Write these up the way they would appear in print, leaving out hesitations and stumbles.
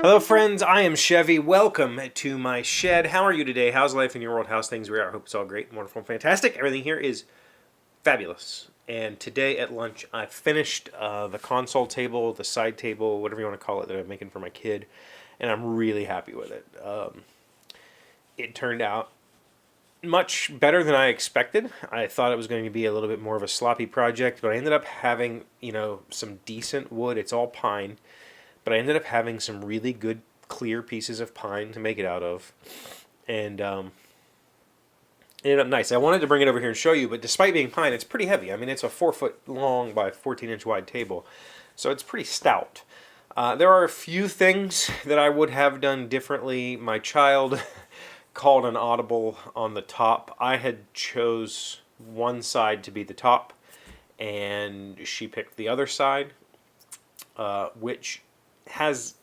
Hello, friends. I am Chevy. Welcome to my shed. How are you today? How's life in your world? How's things? I hope it's all great, wonderful, and fantastic. Everything here is fabulous. And today at lunch, I finished the console table, the side table, whatever you want to call it, that I'm making for my kid, and I'm really happy with it. It turned out much better than I expected. I thought it was going to be a little bit more of a sloppy project, but I ended up having, some decent wood. It's all pine. But I ended up having some really good clear pieces of pine to make it out of. And it ended up nice. I wanted to bring it over here and show you, but despite being pine, it's pretty heavy. I mean, it's a 4-foot long by 14-inch wide table. So it's pretty stout. There are a few things that I would have done differently. My child called an audible on the top. I had chose one side to be the top, and she picked the other side, which has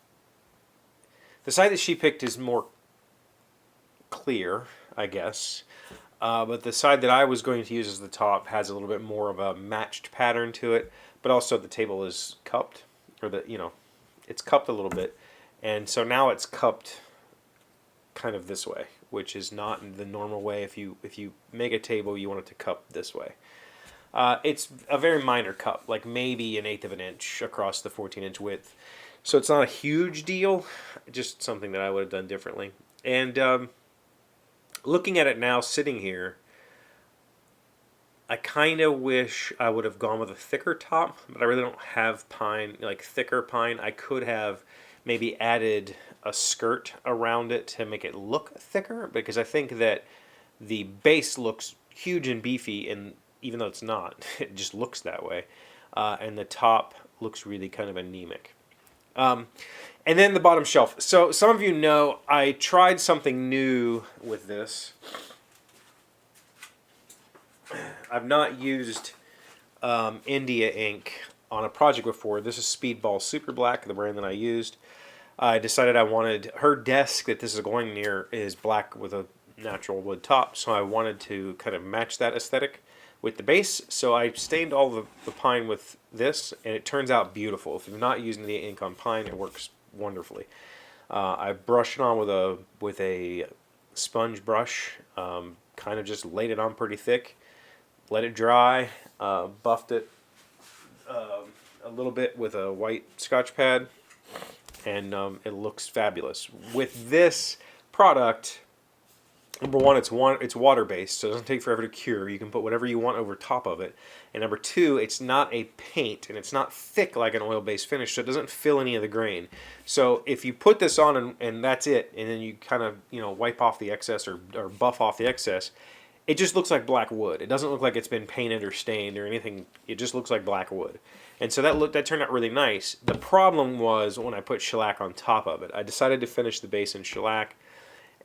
the side that she picked is more clear, I guess, but the side that I was going to use as the top has a little bit more of a matched pattern to it, but also the table is cupped, or it's cupped a little bit, and so now it's cupped kind of this way, which is not the normal way. If you make a table, you want it to cup this way. It's a very minor cup, like maybe 1/8 of an inch across the 14-inch width. So it's not a huge deal, just something that I would have done differently. And looking at it now, sitting here, I kind of wish I would have gone with a thicker top, but I really don't have pine, like thicker pine. I could have maybe added a skirt around it to make it look thicker, because I think that the base looks huge and beefy, and even though it's not, it just looks that way. And the top looks really kind of anemic. And then the bottom shelf. So some of you know I tried something new with this. I've not used India ink on a project before. This is Speedball Super Black, the brand that I used. I decided I wanted, her desk that this is going near is black with a natural wood top, so I wanted to kind of match that aesthetic with the base. So I stained all the pine with this, and it turns out beautiful. If you're not using the ink on pine, it works wonderfully. I brushed it on with a sponge brush, kind of just laid it on pretty thick, let it dry, buffed it a little bit with a white Scotch pad, and it looks fabulous. With this product, number one, it's water-based, so it doesn't take forever to cure. You can put whatever you want over top of it. And number two, it's not a paint, and it's not thick like an oil-based finish, so it doesn't fill any of the grain. So if you put this on and that's it, and then you kind of wipe off the excess or buff off the excess, it just looks like black wood. It doesn't look like it's been painted or stained or anything. It just looks like black wood. And so that turned out really nice. The problem was when I put shellac on top of it. I decided to finish the base in shellac.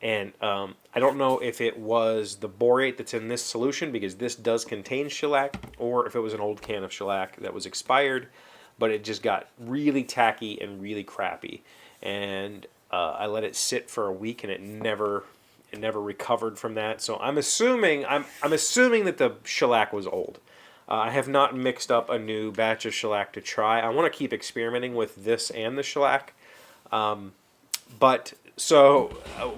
And I don't know if it was the borate that's in this solution, because this does contain shellac, or if it was an old can of shellac that was expired, but it just got really tacky and really crappy. And I let it sit for a week, and it never recovered from that. So I'm assuming that the shellac was old. I have not mixed up a new batch of shellac to try. I want to keep experimenting with this and the shellac, but. So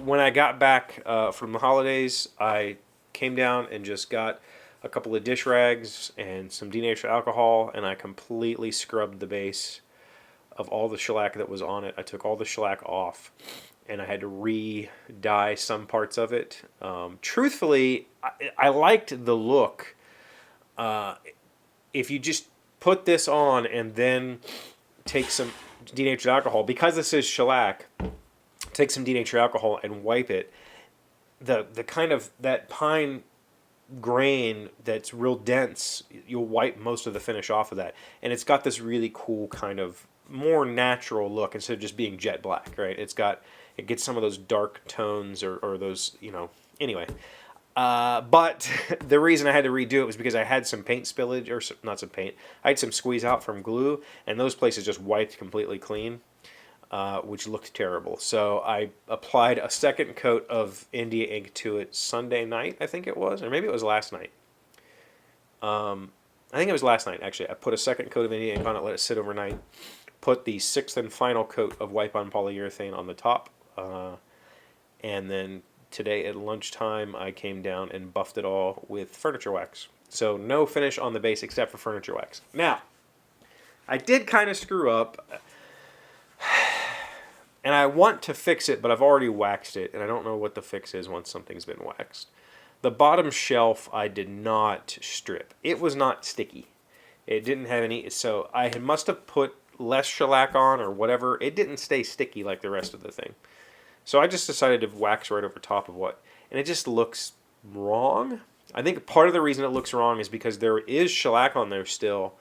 when I got back from the holidays, I came down and just got a couple of dish rags and some denatured alcohol, and I completely scrubbed the base of all the shellac that was on it. I took all the shellac off, and I had to re-dye some parts of it. Truthfully, I liked the look. If you just put this on and then take some denatured alcohol, because this is shellac, take some denatured alcohol and wipe it, the kind of that pine grain that's real dense, you'll wipe most of the finish off of that, and it's got this really cool kind of more natural look instead of just being jet black, right? It gets some of those dark tones or those, anyway. But the reason I had to redo it was because I had some paint spillage, or not some paint, I had some squeeze out from glue, and those places just wiped completely clean. Which looked terrible. So I applied a second coat of India ink to it Sunday night, I think it was, or maybe it was last night. I think it was last night, actually. I put a second coat of India ink on it, let it sit overnight, put the 6th and final coat of wipe-on polyurethane on the top, and then today at lunchtime I came down and buffed it all with furniture wax. So no finish on the base except for furniture wax. Now, I did kind of screw up, and I want to fix it, but I've already waxed it, and I don't know what the fix is once something's been waxed. The bottom shelf I did not strip. It was not sticky. It didn't have any, so I must have put less shellac on or whatever. It didn't stay sticky like the rest of the thing. So I just decided to wax right over top of and it just looks wrong. I think part of the reason it looks wrong is because there is shellac on there still,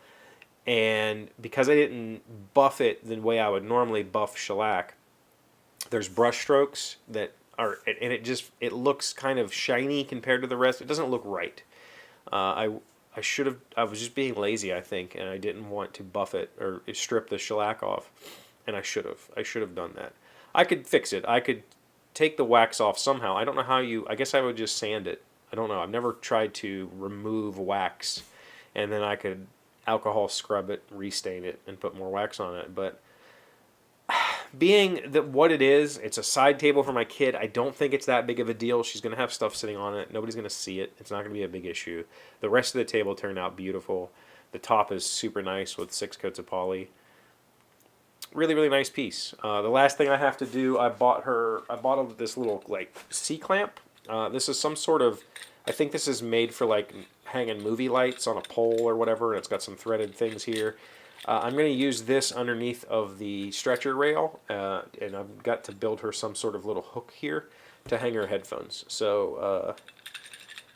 and because I didn't buff it the way I would normally buff shellac, there's brush strokes that are, and it looks kind of shiny compared to the rest. It doesn't look right. I was just being lazy, I think, and I didn't want to buff it or strip the shellac off, and I should have done that. I could fix it. I could take the wax off somehow. I don't know how I guess I would just sand it. I don't know. I've never tried to remove wax, and then I could alcohol scrub it, restain it, and put more wax on it. But being that what it is, it's a side table for my kid. I don't think it's that big of a deal. She's going to have stuff sitting on it. Nobody's going to see it. It's not going to be a big issue. The rest of the table turned out beautiful. The top is super nice with 6 coats of poly. Really, really nice piece. The last thing I have to do, I bought this little like C-clamp. This is some sort of, I think this is made for like hanging movie lights on a pole or whatever, and it's got some threaded things here. I'm going to use this underneath of the stretcher rail, and I've got to build her some sort of little hook here to hang her headphones. So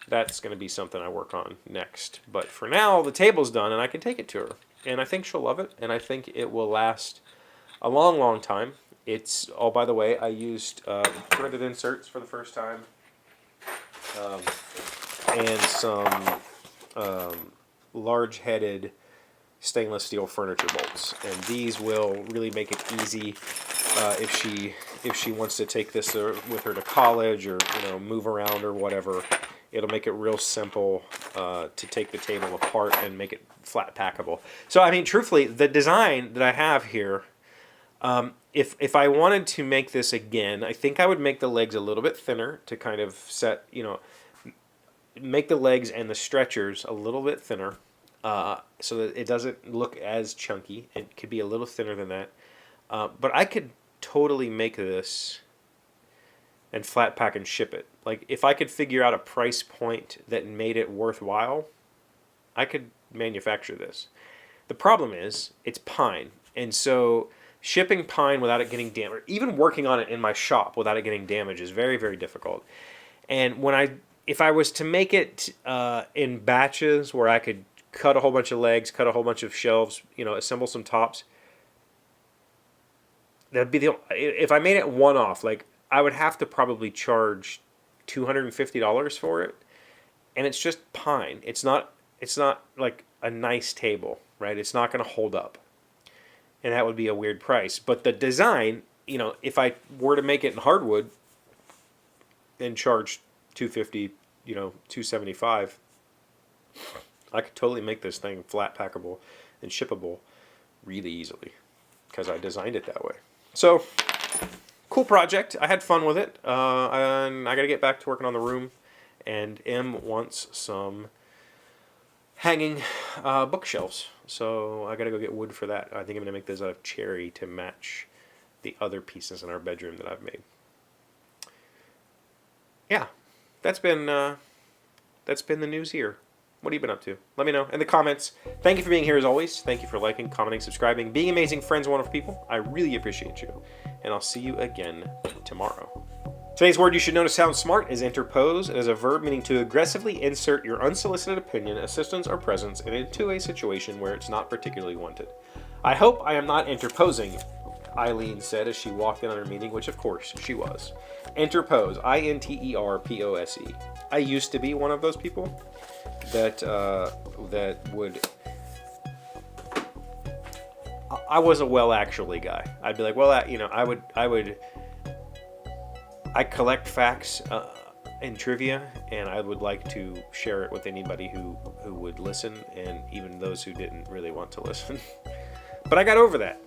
that's going to be something I work on next. But for now, the table's done, and I can take it to her. And I think she'll love it, and I think it will last a long, long time. It's, oh, by the way, I used threaded inserts for the first time, and some large-headed stainless steel furniture bolts, and these will really make it easy if she wants to take this with her to college, or move around or whatever. It'll make it real simple to take the table apart and make it flat packable. So I mean, truthfully, the design that I have here, if I wanted to make this again, I think I would make the legs a little bit thinner to kind of set, make the legs and the stretchers a little bit thinner, so that it doesn't look as chunky. It could be a little thinner than that. But I could totally make this and flat pack and ship it. Like, if I could figure out a price point that made it worthwhile, I could manufacture this. The problem is, it's pine. And so shipping pine without it getting damaged, or even working on it in my shop without it getting damaged, is very, very difficult. And if I was to make it in batches where I could cut a whole bunch of legs, cut a whole bunch of shelves, assemble some tops, that'd be if I made it one-off, like, I would have to probably charge $250 for it, and it's just pine. It's not like a nice table, right? It's not going to hold up, and that would be a weird price. But the design, if I were to make it in hardwood and charge $250, $275, I could totally make this thing flat packable and shippable really easily because I designed it that way. So, cool project. I had fun with it, and I got to get back to working on the room. And Em wants some hanging bookshelves, so I got to go get wood for that. I think I'm going to make those out of cherry to match the other pieces in our bedroom that I've made. Yeah, that's been the news here. What have you been up to? Let me know in the comments. Thank you for being here as always. Thank you for liking, commenting, subscribing, being amazing friends, wonderful people. I really appreciate you. And I'll see you again tomorrow. Today's word you should know to sound smart is interpose. It is a verb meaning to aggressively insert your unsolicited opinion, assistance, or presence into a situation where it's not particularly wanted. I hope I am not interposing, Eileen said as she walked in on her meeting, which of course she was. Interpose, I-N-T-E-R-P-O-S-E. I used to be one of those people that would... I was a well actually guy. I'd be like, well, I collect facts and trivia, and I would like to share it with anybody who would listen, and even those who didn't really want to listen. But I got over that.